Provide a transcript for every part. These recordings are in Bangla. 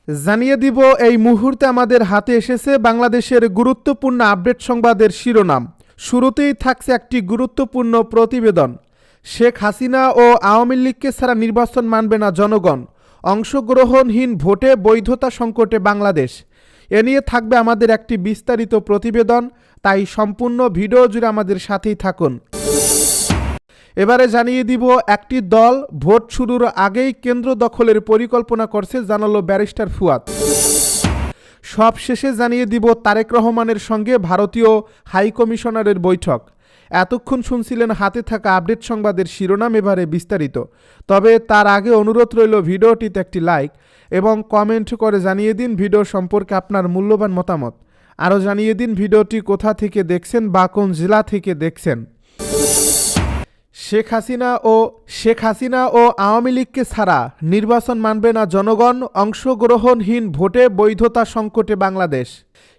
জানিয়ে দিব এই মুহূর্তে আমাদের হাতে এসেছে বাংলাদেশের গুরুত্বপূর্ণ আপডেট সংবাদের শিরোনাম। শুরুতেই থাকছে একটি গুরুত্বপূর্ণ প্রতিবেদন। শেখ হাসিনা ও আওয়ামী লীগকে ছাড়া নির্বাচন মানবে না জনগণ, অংশগ্রহণহীন ভোটে বৈধতা সংকটে বাংলাদেশ। এ নিয়ে থাকবে আমাদের একটি বিস্তারিত প্রতিবেদন, তাই সম্পূর্ণ ভিডিও জুড়ে আমাদের সাথেই থাকুন। এবারে জানিয়ে দিব, একটি দল ভোট শুরুর আগেই কেন্দ্র দখলের পরিকল্পনা করছে, জানালো ব্যারিস্টার ফুয়াদ। সবশেষে জানিয়ে দিব তারেক রহমানের সঙ্গে ভারতীয় হাইকমিশনারের বৈঠক। এতক্ষণ শুনছিলেন হাতে থাকা আপডেট সংবাদের শিরোনাম, এবারে বিস্তারিত। তবে তার আগে অনুরোধ রইল ভিডিওটিতে একটি লাইক এবং কমেন্ট করে জানিয়ে দিন ভিডিও সম্পর্কে আপনার মূল্যবান মতামত। আরও জানিয়ে দিন ভিডিওটি কোথা থেকে দেখছেন বা কোন জেলা থেকে দেখছেন। শেখ হাসিনা ও আওয়ামী লীগকে ছাড়া নির্বাচন মানবে না জনগণ, অংশগ্রহণহীন ভোটে বৈধতা সংকটে বাংলাদেশ।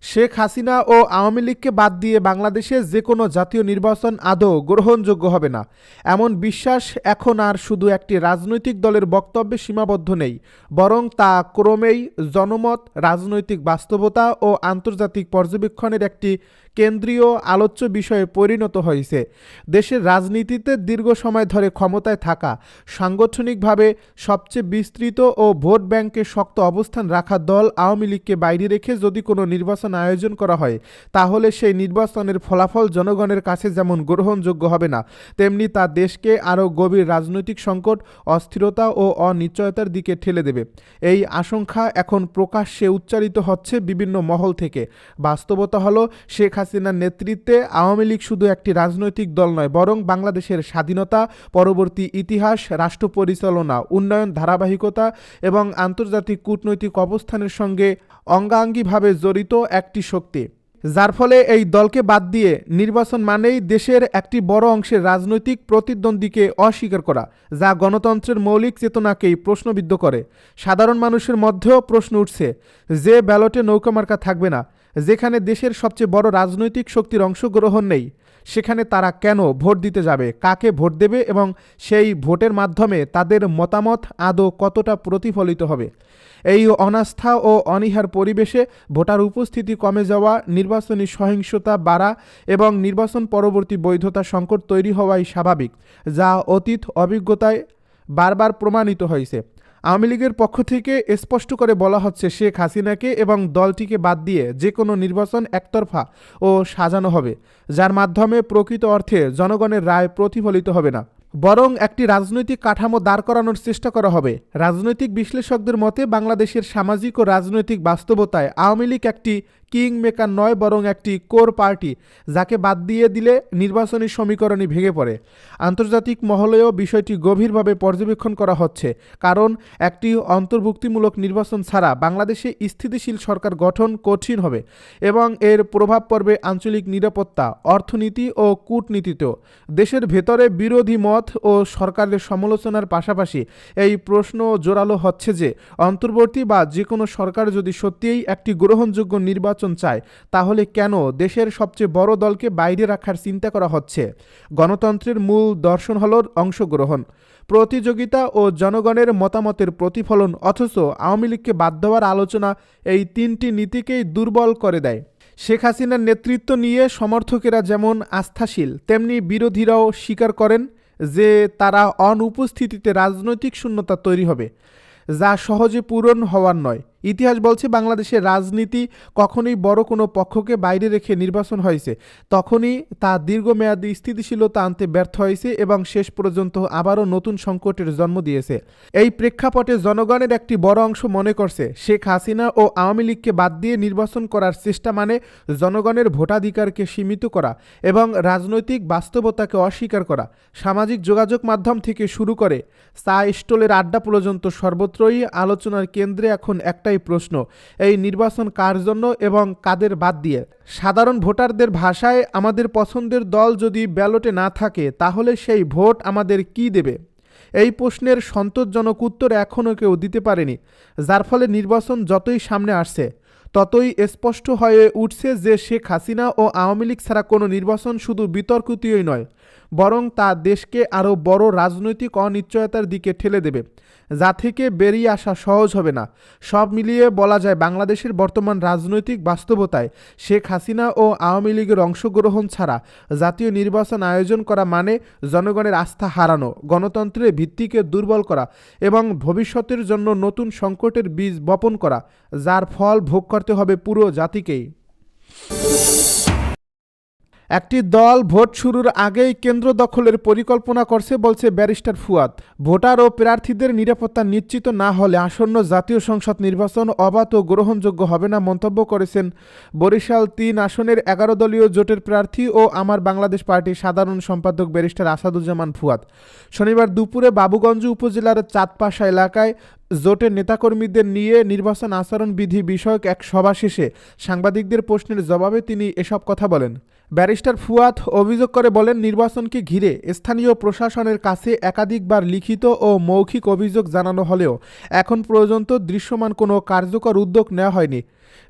শেখ হাসিনা ও আওয়ামী লীগকে বাদ দিয়ে বাংলাদেশে যে কোনো জাতীয় নির্বাচন আদৌ গ্রহণযোগ্য হবে না, এমন বিশ্বাস এখন আর শুধু একটি রাজনৈতিক দলের বক্তব্যে সীমাবদ্ধ নেই, বরং তা ক্রমেই জনমত, রাজনৈতিক বাস্তবতা ও আন্তর্জাতিক পর্যবেক্ষণের একটি কেন্দ্রীয় আলোচ্য বিষয়ে পরিণত হয়েছে। দেশের রাজনীতিতে দীর্ঘ সময় ধরে ক্ষমতায় থাকা, সাংগঠনিকভাবে সবচেয়ে বিস্তৃত ও ভোট ব্যাংকে শক্ত অবস্থান রাখা দল আওয়ামী লীগকে বাইরে রেখে যদি কোনো নির্বাচন আয়োজন করা হয়, তাহলে সেই নির্বাচনের ফলাফল জনগণের কাছে যেমন গ্রহণযোগ্য হবে না, তেমনি তা দেশকে আরও গভীর রাজনৈতিক সংকট, অস্থিরতা ও অনিশ্চয়তার দিকে ঠেলে দেবে। এই আশঙ্কা এখন প্রকাশ্যে উচ্চারিত হচ্ছে বিভিন্ন মহল থেকে। বাস্তবতা হলো, শেখ হাসিনার নেতৃত্বে আওয়ামী লীগ শুধু একটি রাজনৈতিক দল নয়, বরং বাংলাদেশের স্বাধীনতা, পরবর্তী ইতিহাস, রাষ্ট্র পরিচালনা, উন্নয়ন ধারাবাহিকতা এবং আন্তর্জাতিক কূটনৈতিক অবস্থানের সঙ্গে অঙ্গাঙ্গিভাবে জড়িত একটি শক্তি। যার ফলে এই দলকে বাদ দিয়ে নির্বাচন মানেই দেশের একটি বড় অংশের রাজনৈতিক প্রতিদ্বন্দ্বীকে অস্বীকার করা, যা গণতন্ত্রের মৌলিক চেতনাকেই প্রশ্নবিদ্ধ করে। সাধারণ মানুষের মধ্যেও প্রশ্ন উঠছে, যে ব্যালটে নৌকামার্কা থাকবে না, যেখানে দেশের সবচেয়ে বড় রাজনৈতিক শক্তির অংশগ্রহণ নেই, সেখানে তারা কেন ভোট দিতে যাবে, কাকে ভোট দেবে এবং সেই ভোটের মাধ্যমে তাদের মতামত আদৌ কতটা প্রতিফলিত হবে। এই অনাস্থা ও অনীহার পরিবেশে ভোটার উপস্থিতি কমে যাওয়া, নির্বাচনী সহিংসতা বাড়া এবং নির্বাচন পরবর্তী বৈধতা সংকট তৈরি হওয়াই স্বাভাবিক, যা অতীত অভিজ্ঞতায় বারবার প্রমাণিত হয়েছে। আওয়ামী লীগের পক্ষ থেকে স্পষ্ট করে বলা হচ্ছে, শেখ হাসিনাকে এবং দলটিকে বাদ দিয়ে যে কোনো নির্বাচন একতরফা ও সাজানো হবে, যার মাধ্যমে প্রকৃত অর্থে জনগণের রায় প্রতিফলিত হবে না, বরং একটি রাজনৈতিক কাঠামো দাঁড় করানোর চেষ্টা করা হবে। রাজনৈতিক বিশ্লেষকদের মতে, বাংলাদেশের সামাজিক ও রাজনৈতিক বাস্তবতায় আওয়ামী লীগ একটি কিং মেকার নয়, বরং একটি কোর পার্টি, যাকে বাদ দিয়ে দিলে নির্বাচনী সমীকরণই ভেঙে পড়ে। আন্তর্জাতিক মহলেও বিষয়টি গভীরভাবে পর্যবেক্ষণ করা হচ্ছে, কারণ একটি অন্তর্ভুক্তিমূলক নির্বাচন ছাড়া বাংলাদেশে স্থিতিশীল সরকার গঠন কঠিন হবে এবং এর প্রভাব পড়বে আঞ্চলিক নিরাপত্তা, অর্থনীতি ও কূটনীতিতেও। দেশের ভেতরে বিরোধী মত ও সরকারের সমালোচনার পাশাপাশি এই প্রশ্ন জোরালো হচ্ছে যে, অন্তর্বর্তী বা যে কোনো সরকার যদি সত্যিই একটি গ্রহণযোগ্য নির্বাচন চায়, তাহলে কেন দেশের সবচেয়ে বড় দলকে বাইরে রাখার চিন্তা করা হচ্ছে? গণতন্ত্রের মূল দর্শন হল অংশগ্রহণ, প্রতিযোগিতা ও জনগণের মতামতের প্রতিফলন, অথচ আওয়ামী লীগকে বাদ দেওয়ার আলোচনা এই তিনটি নীতিকেই দুর্বল করে দেয়। শেখ হাসিনার নেতৃত্ব নিয়ে সমর্থকেরা যেমন আস্থাশীল, তেমনি বিরোধীরাও স্বীকার করেন যে তারা অনুপস্থিতিতে রাজনৈতিক শূন্যতা তৈরি হবে, যা সহজে পূরণ হওয়ার নয়। ইতিহাস বলছে, বাংলাদেশের রাজনীতি কখনোই বড় কোনো পক্ষকে বাইরে রেখে নির্বাচন হয়েছে, তখনই তা দীর্ঘমেয়াদী স্থিতিশীলতা আনতে ব্যর্থ হয়েছে এবং শেষ পর্যন্ত আবারও নতুন সংকটের জন্ম দিয়েছে। এই প্রেক্ষাপটে জনগণের একটি বড় অংশ মনে করছে, শেখ হাসিনা ও আওয়ামী লীগকে বাদ দিয়ে নির্বাচন করার চেষ্টা মানে জনগণের ভোটাধিকারকে সীমিত করা এবং রাজনৈতিক বাস্তবতাকে অস্বীকার করা। সামাজিক যোগাযোগ মাধ্যম থেকে শুরু করে চা স্টলের আড্ডা পর্যন্ত সর্বত্রই আলোচনার কেন্দ্রে এখন একটাই প্রশ্ন, এই নির্বাচন কার জন্য এবং কাদের বাদ দিয়ে? সাধারণ ভোটারদের ভাষায়, আমাদের পছন্দের দল যদি ব্যালটে না থাকে, তাহলে সেই ভোট আমাদের কি দেবে? এই প্রশ্নের সন্তোষজনক উত্তর এখনও কেউ দিতে পারেনি, যার ফলে নির্বাচন যতই সামনে আসছে, ততই স্পষ্ট হয়ে উঠছে যে শেখ হাসিনা ও আওয়ামী লীগ ছাড়া কোনো নির্বাচন শুধু বিতর্কিতই নয়, বরং তা দেশকে আরও বড় রাজনৈতিক অনিশ্চয়তার দিকে ঠেলে দেবে। যা থেকে বেরিয়ে আসা সহজ হবে না। সব মিলিয়ে বলা যায় বাংলাদেশের বর্তমান রাজনৈতিক বাস্তবতায় শেখ হাসিনা ও আওয়ামী লীগের অংশগ্রহণ ছাড়া জাতীয় নির্বাচন আয়োজন করা মানে জনগণের আস্থা হারানো, গণতন্ত্রের ভিত্তিকে দুর্বল করা এবং ভবিষ্যতের জন্য নতুন সংকটের বীজ বপন করা, যার ফল ভোগ করতে হবে পুরো জাতিকেই। একটি দল ভোট শুরুর আগেই কেন্দ্র দখলের পরিকল্পনা করছে বলছে ব্যারিস্টার ফুয়াদ। ভোটার ও প্রার্থীদের নিরাপত্তা নিশ্চিত না হলে আসন্ন জাতীয় সংসদ নির্বাচন অবাধ ও গ্রহণযোগ্য হবে না মন্তব্য করেছেন বরিশাল ৩ আসনের ১১ দলীয় জোটের প্রার্থী ও আমার বাংলাদেশ পার্টির সাধারণ সম্পাদক ব্যারিস্টার আসাদুজ্জামান ফুয়াদ। শনিবার দুপুরে বাবুগঞ্জ উপজেলার চাঁদপাশা এলাকায় জোটের নেতাকর্মীদের নিয়ে নির্বাচন আচরণ বিধি বিষয়ক এক সভা শেষে সাংবাদিকদের প্রশ্নের জবাবে তিনি এসব কথা বলেন। ব্যারিস্টার ফুয়াদ অভিযোগ করে বলেন, নির্বাচনকে ঘিরে স্থানীয় প্রশাসনের কাছে একাধিকবার লিখিত ও মৌখিক অভিযোগ জানানো হলেও এখন পর্যন্ত দৃশ্যমান কোনো কার্যকর উদ্যোগ নেওয়া হয়নি।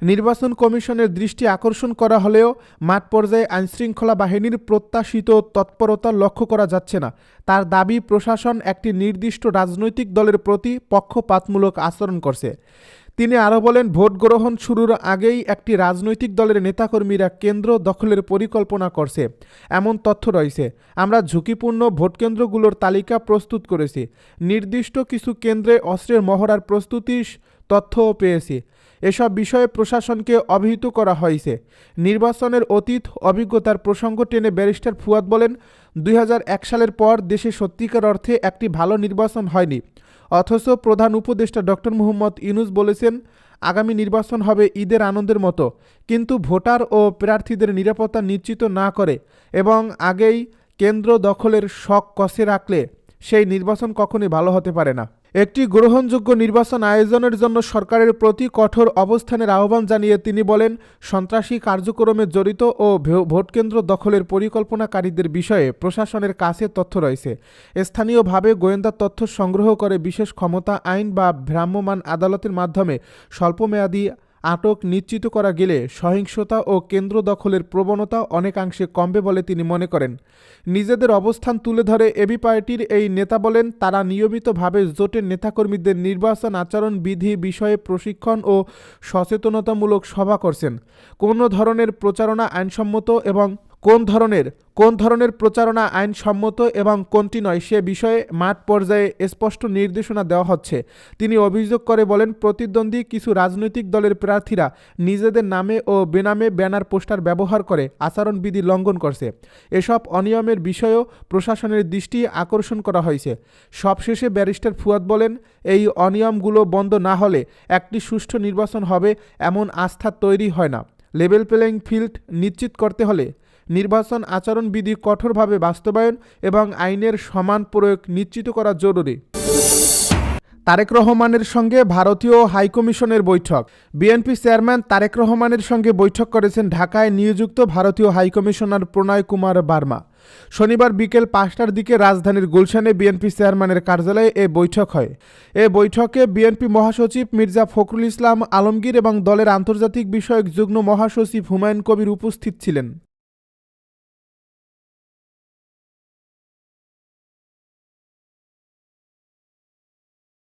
নির্বাচন কমিশনের দৃষ্টি আকর্ষণ করা হলেও মাঠ পর্যায়ে আইনশৃঙ্খলা বাহিনীর প্রত্যাশিত তৎপরতা লক্ষ্য করা যাচ্ছে না। তার দাবি, প্রশাসন একটি নির্দিষ্ট রাজনৈতিক দলের প্রতি পক্ষপাতমূলক আচরণ করছে। তিনি আরও বলেন, ভোট গ্রহণ শুরুর আগেই একটি রাজনৈতিক দলের নেতাকর্মীরা কেন্দ্র দখলের পরিকল্পনা করছে এমন তথ্য রয়েছে। আমরা ঝুঁকিপূর্ণ ভোটকেন্দ্রগুলোর তালিকা প্রস্তুত করেছি। নির্দিষ্ট কিছু কেন্দ্রে অস্ত্রের মহড়ার প্রস্তুতির তথ্যও পেয়েছি। এসব বিষয়ে প্রশাসনকে অবহিত করা হয়েছে। নির্বাচনের অতীত অভিজ্ঞতার প্রসঙ্গ টেনে ব্যারিস্টার ফুয়াদ বলেন, ২০০১ সালের পর দেশে সত্যিকার অর্থে একটি ভালো নির্বাচন হয়নি। অথচ প্রধান উপদেষ্টা ডক্টর মুহাম্মদ ইউনূস বলেছেন, আগামী নির্বাচন হবে ঈদের আনন্দের মতো, কিন্তু ভোটার ও প্রার্থীদের নিরাপত্তা নিশ্চিত না করে এবং আগেই কেন্দ্র দখলের শখ কষে রাখলে সেই নির্বাচন কখনোই ভালো হতে পারে না। একটি গ্রহণযোগ্য নির্বাচন আয়োজনের জন্য সরকারের প্রতি কঠোর অবস্থানের আহ্বান জানিয়ে তিনি বলেন, সন্ত্রাসী কার্যক্রমে জড়িত ও ভোটকেন্দ্র দখলের পরিকল্পনাকারীদের বিষয়ে প্রশাসনের কাছে তথ্য রয়েছে। স্থানীয়ভাবে গোয়েন্দা তথ্য সংগ্রহ করে বিশেষ ক্ষমতা আইন বা ভ্রাম্যমাণ আদালতের মাধ্যমে স্বল্পমেয়াদী আটক নিশ্চিত করা গেলে সহিংসতা ও কেন্দ্র দখলের প্রবণতা অনেকাংশে কমবে বলে তিনি মনে করেন। নিজেদের অবস্থান তুলে ধরে এবি পার্টির এই নেতা বলেন, তারা নিয়মিতভাবে জোটের নেতাকর্মীদের নির্বাচন আচরণ বিধি বিষয়ে প্রশিক্ষণ ও সচেতনতামূলক সভা করছেন। কোনো ধরনের প্রচারণা আইনসম্মত এবং কোন ধরনের প্রচারণা আইনসম্মত এবং কোনটি নয় সে বিষয়ে মাঠ পর্যায়ে স্পষ্ট নির্দেশনা দেওয়া হচ্ছে। তিনি অভিযোগ করে বলেন, প্রতিদ্বন্দ্বী কিছু রাজনৈতিক দলের প্রার্থীরা নিজেদের নামে ও বেনামে ব্যানার পোস্টার ব্যবহার করে আচরণবিধি লঙ্ঘন করছে। এসব অনিয়মের বিষয়েও প্রশাসনের দৃষ্টি আকর্ষণ করা হয়েছে। সবশেষে ব্যারিস্টার ফুয়াদ বলেন, এই অনিয়মগুলো বন্ধ না হলে একটি সুষ্ঠু নির্বাচন হবে এমন আস্থা তৈরি হয় না। লেভেল প্লেইং ফিল্ড নিশ্চিত করতে হলে নির্বাচন আচরণবিধি কঠোরভাবে বাস্তবায়ন এবং আইনের সমান প্রয়োগ নিশ্চিত করা জরুরি। তারেক রহমানের সঙ্গে ভারতীয় হাইকমিশনের বৈঠক। বিএনপি চেয়ারম্যান তারেক রহমানের সঙ্গে বৈঠক করেছেন ঢাকায় নিযুক্ত ভারতীয় হাইকমিশনার প্রণয় কুমার বার্মা। শনিবার বিকেল ৫টার দিকে রাজধানীর গুলশানে বিএনপি চেয়ারম্যানের কার্যালয়ে এ বৈঠক হয়। এ বৈঠকে বিএনপি মহাসচিব মির্জা ফখরুল ইসলাম আলমগীর এবং দলের আন্তর্জাতিক বিষয়ক যুগ্ম মহাসচিব হুমায়ুন কবির উপস্থিত ছিলেন।